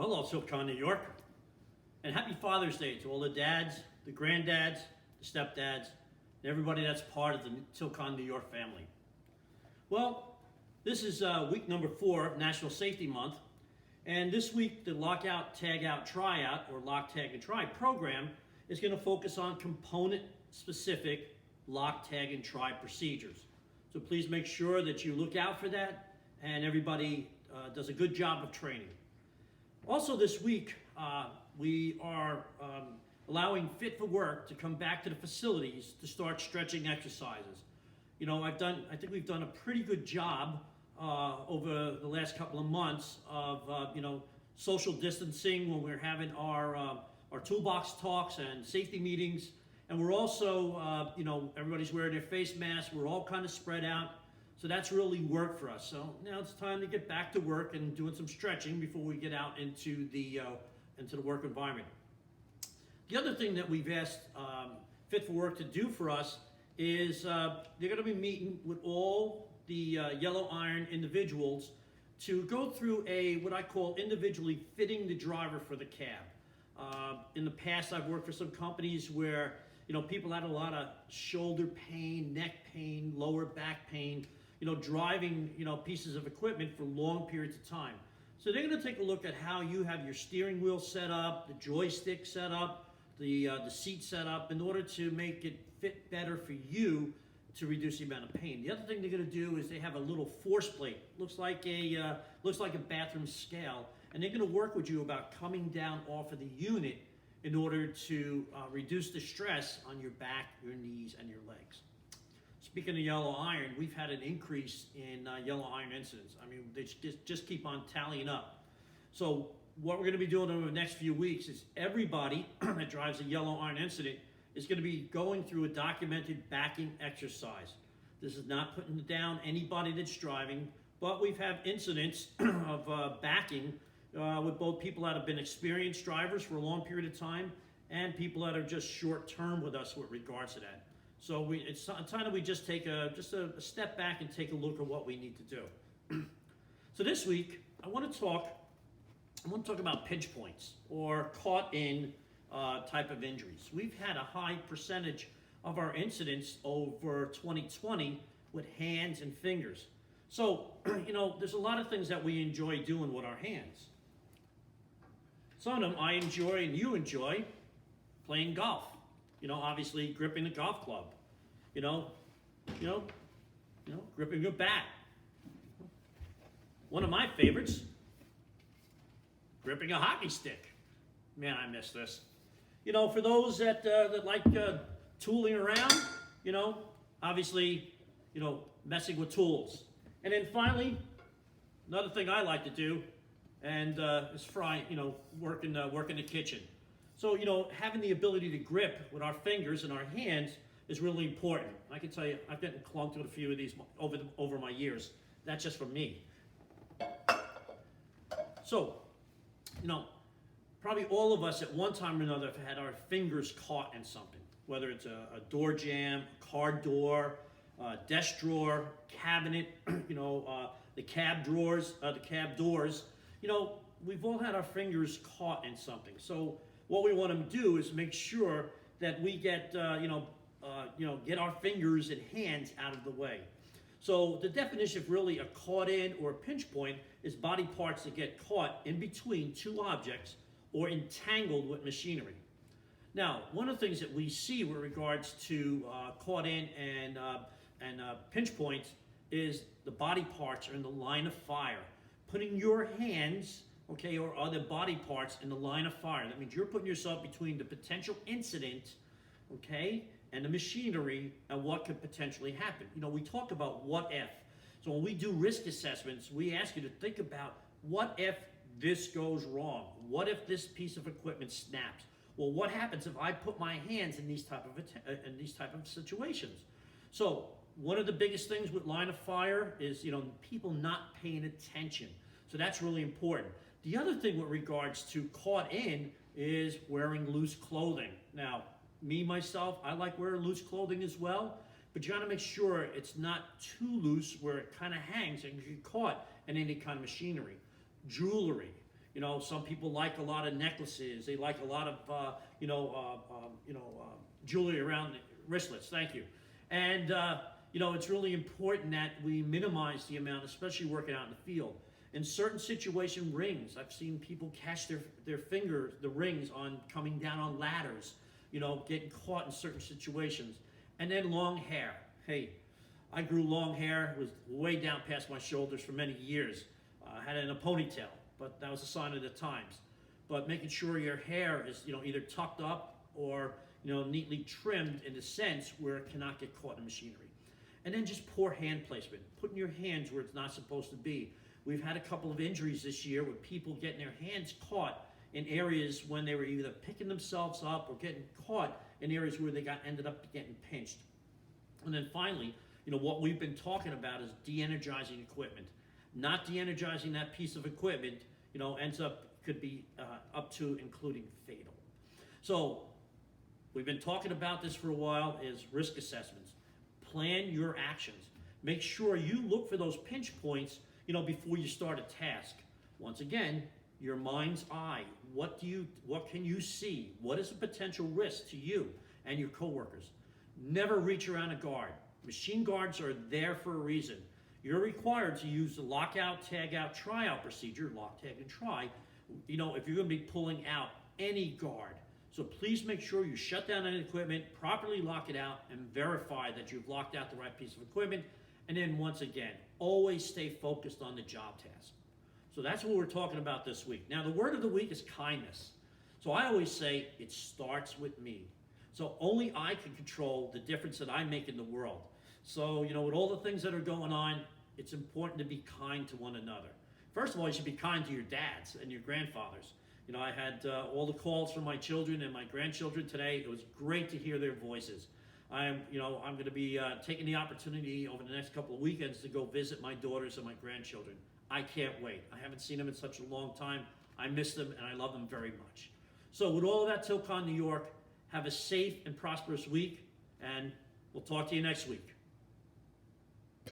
Well, hello, Tilcon, New York. And happy Father's Day to all the dads, the granddads, the stepdads, and everybody that's part of the Tilcon, New York family. Well, this is week number 4 of National Safety Month. And this week, the Lockout, Tag Out, Try Out, or Lock, Tag, and Try program is going to focus on component-specific lock, tag, and try procedures. So please make sure that you look out for that and everybody does a good job of training. Also this week, we are allowing Fit for Work to come back to the facilities to start stretching exercises. You know, I think we've done a pretty good job over the last couple of months of, social distancing when we're having our toolbox talks and safety meetings. And we're also, everybody's wearing their face masks. We're all kind of spread out. So that's really worked for us. So now it's time to get back to work and doing some stretching before we get out into the work environment. The other thing that we've asked Fit for Work to do for us is they're going to be meeting with all the yellow iron individuals to go through what I call individually fitting the driver for the cab. In the past, I've worked for some companies where people had a lot of shoulder pain, neck pain, lower back pain, driving pieces of equipment for long periods of time. So they're going to take a look at how you have your steering wheel set up, the joystick set up, the seat set up in order to make it fit better for you to reduce the amount of pain. The other thing they're going to do is they have a little force plate, looks like a bathroom scale, and they're going to work with you about coming down off of the unit in order to reduce the stress on your back, your knees, and your legs. Speaking of yellow iron, we've had an increase in yellow iron incidents. I mean, they just keep on tallying up. So what we're going to be doing over the next few weeks is everybody that drives a yellow iron incident is going to be going through a documented backing exercise. This is not putting down anybody that's driving, but we've had incidents of backing with both people that have been experienced drivers for a long period of time and people that are just short-term with us with regards to that. So it's time that we just take a step back and take a look at what we need to do. So this week, I want to talk about pinch points or caught in type of injuries. We've had a high percentage of our incidents over 2020 with hands and fingers. So, there's a lot of things that we enjoy doing with our hands. Some of them I enjoy and you enjoy playing golf. Obviously gripping the golf club. Gripping your bat. One of my favorites, gripping a hockey stick. Man, I miss this. For those that like tooling around, obviously, messing with tools. And then finally, another thing I like to do, and is work in the kitchen. So, having the ability to grip with our fingers and our hands is really important. I can tell you, I've gotten clunked with a few of these over my years. That's just from me. So, probably all of us at one time or another have had our fingers caught in something, whether it's a door jamb, a car door, desk drawer, cabinet, the cab drawers, the cab doors. We've all had our fingers caught in something. So what we want to do is make sure that we get, get our fingers and hands out of the way. So the definition of really a caught in or a pinch point is body parts that get caught in between two objects or entangled with machinery. Now, one of the things that we see with regards to caught in and pinch points is the body parts are in the line of fire. Putting your hands, or other body parts in the line of fire. That means you're putting yourself between the potential incident, and the machinery and what could potentially happen. We talk about what if. So when we do risk assessments, we ask you to think about what if this goes wrong? What if this piece of equipment snaps? Well, what happens if I put my hands in these type of situations? So one of the biggest things with line of fire is people not paying attention. So that's really important. The other thing with regards to caught in is wearing loose clothing. Now, myself, I like wearing loose clothing as well, but you gotta make sure it's not too loose where it kind of hangs and you get caught in any kind of machinery. Jewelry. Some people like a lot of necklaces. They like a lot of, jewelry around the wristlets. Thank you. And, it's really important that we minimize the amount, especially working out in the field. In certain situation, rings. I've seen people catch their fingers, the rings, on coming down on ladders, getting caught in certain situations. And then long hair. Hey, I grew long hair. It was way down past my shoulders for many years. I had it in a ponytail, but that was a sign of the times. But making sure your hair is, either tucked up or, neatly trimmed in the sense where it cannot get caught in machinery. And then just poor hand placement, putting your hands where it's not supposed to be. We've had a couple of injuries this year with people getting their hands caught in areas when they were either picking themselves up or getting caught in areas where they ended up getting pinched. And then finally, what we've been talking about is de-energizing equipment. Not de-energizing that piece of equipment, could be up to including fatal. So we've been talking about this for a while, is risk assessments. Plan your actions. Make sure you look for those pinch points, before you start a task. Once again, your mind's eye. What can you see? What is a potential risk to you and your coworkers? Never reach around a guard. Machine guards are there for a reason. You're required to use the lockout, tag out, try out procedure, lock, tag, and try, if you're going to be pulling out any guard. So please make sure you shut down any equipment, properly lock it out, and verify that you've locked out the right piece of equipment. And then once again, always stay focused on the job task. So that's what we're talking about this week. Now, the word of the week is kindness. So I always say it starts with me. So only I can control the difference that I make in the world. So, with all the things that are going on, it's important to be kind to one another. First of all, you should be kind to your dads and your grandfathers. I had all the calls from my children and my grandchildren today. It was great to hear their voices. I'm going to be taking the opportunity over the next couple of weekends to go visit my daughters and my grandchildren. I can't wait. I haven't seen them in such a long time. I miss them and I love them very much. So with all of that, Tilcon, New York, have a safe and prosperous week, and we'll talk to you next week.